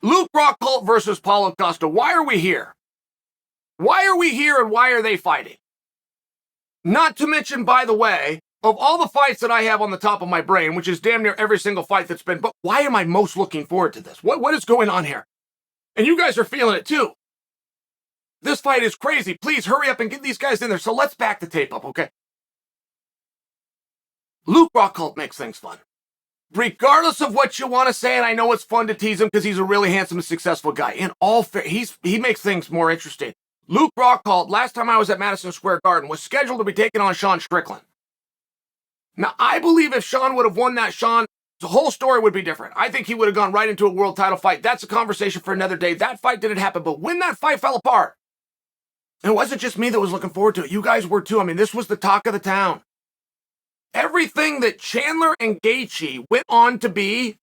Luke Rockhold versus Paulo Costa. Why are we here? Why are we here and why are they fighting? Not to mention, by the way, of all the fights that I have on the top of my brain, which is damn near every single fight that's been, but why am I most looking forward to this? What is going on here? And you guys are feeling it too. This fight is crazy. Please hurry up and get these guys in there. So let's back the tape up, okay? Luke Rockhold makes things fun. Regardless of what you want to say, and I know it's fun to tease him because he's a really handsome and successful guy. In all fair, he makes things more interesting. Luke Rockhold, last time I was at Madison Square Garden, was scheduled to be taking on Sean Strickland. Now, I believe if Sean would have won that, the whole story would be different. I think he would have gone right into a world title fight. That's a conversation for another day. That fight didn't happen, but when that fight fell apart, and it wasn't just me that was looking forward to it. You guys were too. I mean, this was the talk of the town. Everything that Chandler and Gaethje went on to be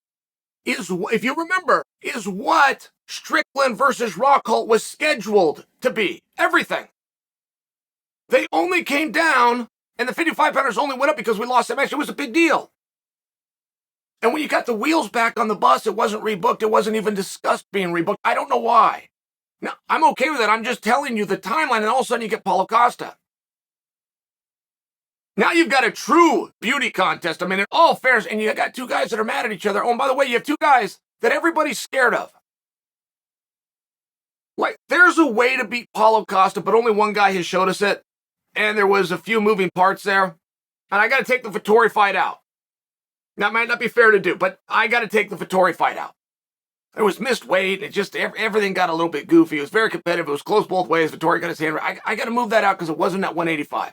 is, if you remember, is what Strickland versus Rockhold was scheduled to be. Everything. They only came down, and the 55-pounders only went up because we lost that match. It was a big deal. And when you got the wheels back on the bus, it wasn't rebooked. It wasn't even discussed being rebooked. I don't know why. Now, I'm okay with it. I'm just telling you the timeline, and all of a sudden you get Paulo Costa. Now you've got a true beauty contest. I mean, in all fairness, and you got two guys that are mad at each other. Oh, and by the way, you have two guys that everybody's scared of. Like, there's a way to beat Paulo Costa, but only one guy has showed us it. And there was a few moving parts there. And I got to take the Vettori fight out. That might not be fair to do, but I got to take the Vettori fight out. There was missed weight. It just, everything got a little bit goofy. It was very competitive. It was close both ways. Vettori got his hand. I got to move that out because it wasn't at 185.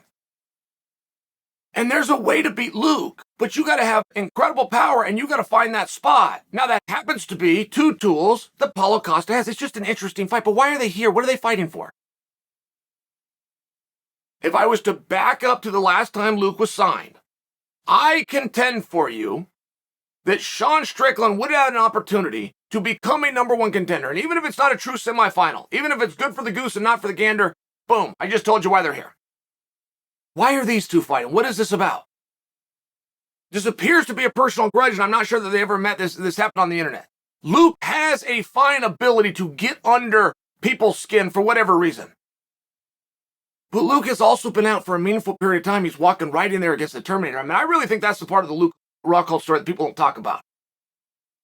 And there's a way to beat Luke, but you got to have incredible power and you got to find that spot. Now that happens to be two tools that Paulo Costa has. It's just an interesting fight, but why are they here? What are they fighting for? If I was to back up to the last time Luke was signed, I contend for you that Sean Strickland would have had an opportunity to become a number one contender. And even if it's not a true semifinal, even if it's good for the goose and not for the gander, boom, I just told you why they're here. Why are these two fighting? What is this about? This appears to be a personal grudge, and I'm not sure that they ever met. This happened on the internet. Luke has a fine ability to get under people's skin for whatever reason. But Luke has also been out for a meaningful period of time. He's walking right in there against the Terminator. I mean, I really think that's the part of the Luke Rockhold story that people don't talk about.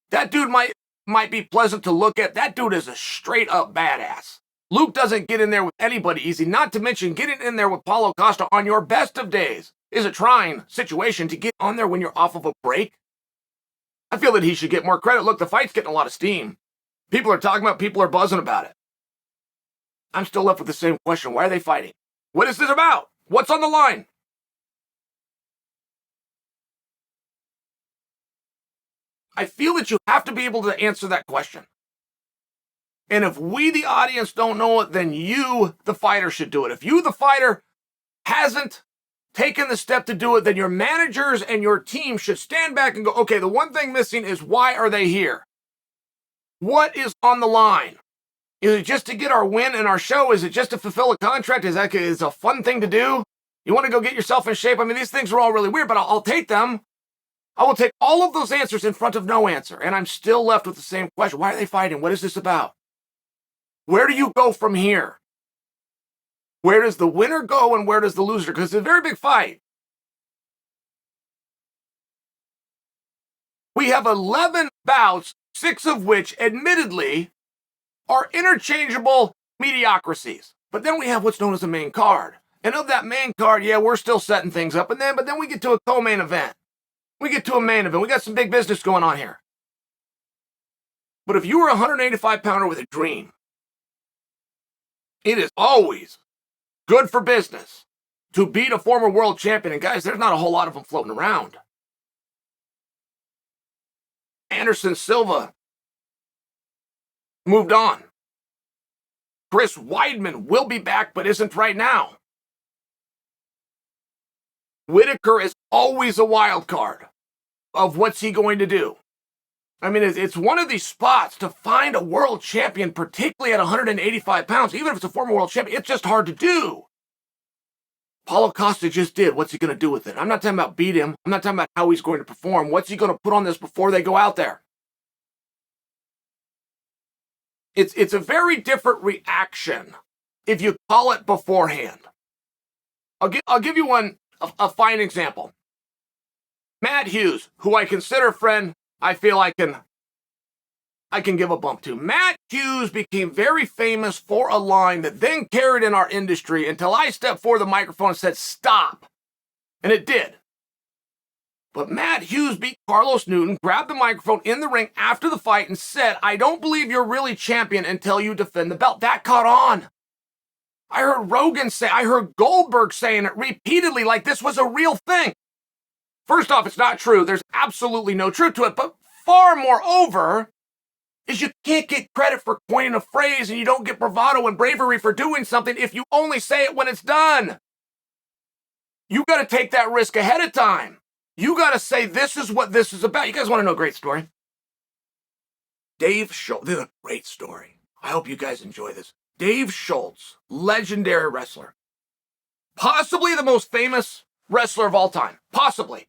That dude might be pleasant to look at. That dude is a straight-up badass. Luke doesn't get in there with anybody easy, not to mention getting in there with Paulo Costa on your best of days is a trying situation to get on there when you're off of a break. I feel that he should get more credit. Look, the fight's getting a lot of steam. People are talking about it, people are buzzing about it. I'm still left with the same question. Why are they fighting? What is this about? What's on the line? I feel that you have to be able to answer that question. And if we, the audience, don't know it, then you, the fighter, should do it. If you, the fighter, hasn't taken the step to do it, then your managers and your team should stand back and go, okay, the one thing missing is why are they here? What is on the line? Is it just to get our win and our show? Is it just to fulfill a contract? Is it a fun thing to do? You want to go get yourself in shape? I mean, these things are all really weird, but I'll take them. I will take all of those answers in front of no answer. And I'm still left with the same question. Why are they fighting? What is this about? Where do you go from here? Where does the winner go and where does the loser? Because it's a very big fight. We have 11 bouts, 6 of which, admittedly, are interchangeable mediocrities. But then we have what's known as a main card. And of that main card, yeah, we're still setting things up. But then we get to a co-main event. We get to a main event. We got some big business going on here. But if you were a 185-pounder with a dream, it is always good for business to beat a former world champion. And guys, there's not a whole lot of them floating around. Anderson Silva moved on. Chris Weidman will be back, but isn't right now. Whitaker is always a wild card of what's he going to do. I mean, it's one of these spots to find a world champion, particularly at 185 pounds, even if it's a former world champion, it's just hard to do. Paulo Costa just did. What's he going to do with it? I'm not talking about beat him. I'm not talking about how he's going to perform. What's he going to put on this before they go out there? It's a very different reaction if you call it beforehand. I'll give you a fine example. Matt Hughes, who I consider a friend, I feel I can give a bump to. Matt Hughes became very famous for a line that then carried in our industry until I stepped forward the microphone and said, stop. And it did. But Matt Hughes beat Carlos Newton, grabbed the microphone in the ring after the fight and said, I don't believe you're really champion until you defend the belt. That caught on. I heard Rogan say, I heard Goldberg saying it repeatedly like this was a real thing. First off, it's not true. There's absolutely no truth to it. But far moreover is you can't get credit for coining a phrase and you don't get bravado and bravery for doing something if you only say it when it's done. You got to take that risk ahead of time. You got to say, this is what this is about. You guys want to know a great story? Dave Schultz, this is a great story. I hope you guys enjoy this. Dave Schultz, legendary wrestler. Possibly the most famous wrestler of all time. Possibly.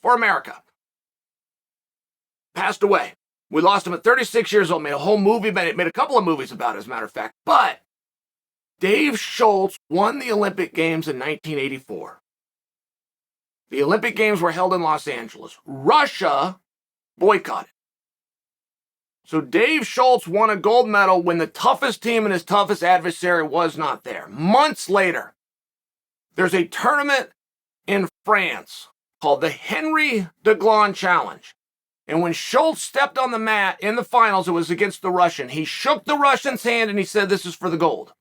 For America. Passed away. We lost him at 36 years old. Made a whole movie about it. Made a couple of movies about it, as a matter of fact. But Dave Schultz won the Olympic Games in 1984. The Olympic Games were held in Los Angeles. Russia boycotted. So Dave Schultz won a gold medal when the toughest team and his toughest adversary was not there. Months later, there's a tournament in France called the Henry Deglon Challenge. And when Schultz stepped on the mat in the finals, it was against the Russian. He shook the Russian's hand and he said, this is for the gold.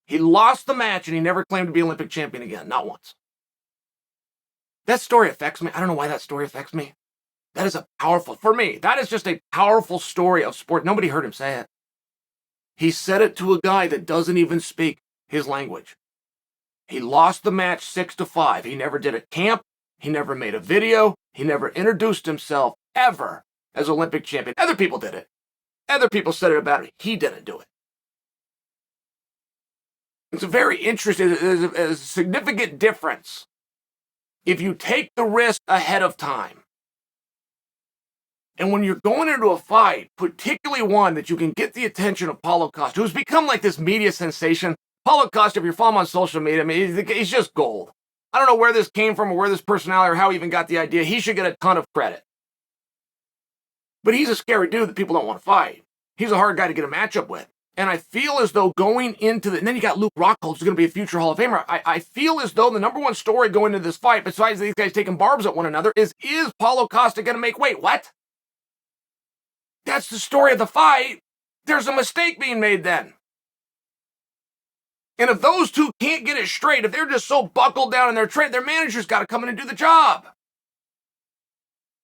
He lost the match and he never claimed to be Olympic champion again, not once. That story affects me. I don't know why that story affects me. That is for me, that is just a powerful story of sport. Nobody heard him say it. He said it to a guy that doesn't even speak his language. He lost the match 6-5. He never did a camp. He never made a video. He never introduced himself ever as Olympic champion. Other people did it. Other people said it about it. He didn't do it. It's a very interesting, there's a significant difference if you take the risk ahead of time. And when you're going into a fight, particularly one that you can get the attention of Paulo Costa, who's become like this media sensation. Paulo Costa, if you're following him on social media, I mean, he's just gold. I don't know where this came from or where this personality or how he even got the idea. He should get a ton of credit. But he's a scary dude that people don't want to fight. He's a hard guy to get a matchup with. And I feel as though going into and then you got Luke Rockhold, who's going to be a future Hall of Famer. I feel as though the number one story going into this fight, besides these guys taking barbs at one another, is Paulo Costa going to make weight? What? That's the story of the fight. There's a mistake being made then. And if those two can't get it straight, if they're just so buckled down in their train, their manager's got to come in and do the job.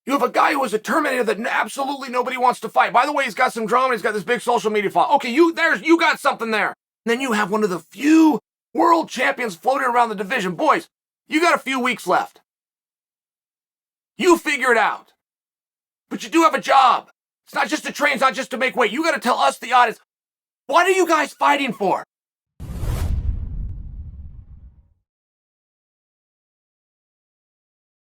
You have a guy who is a Terminator that absolutely nobody wants to fight. By the way, he's got some drama. He's got this big social media file. Okay, you got something there. And then you have one of the few world champions floating around the division. Boys, you got a few weeks left. You figure it out. But you do have a job. It's not just to train. It's not just to make weight. You got to tell us, the audience, what are you guys fighting for?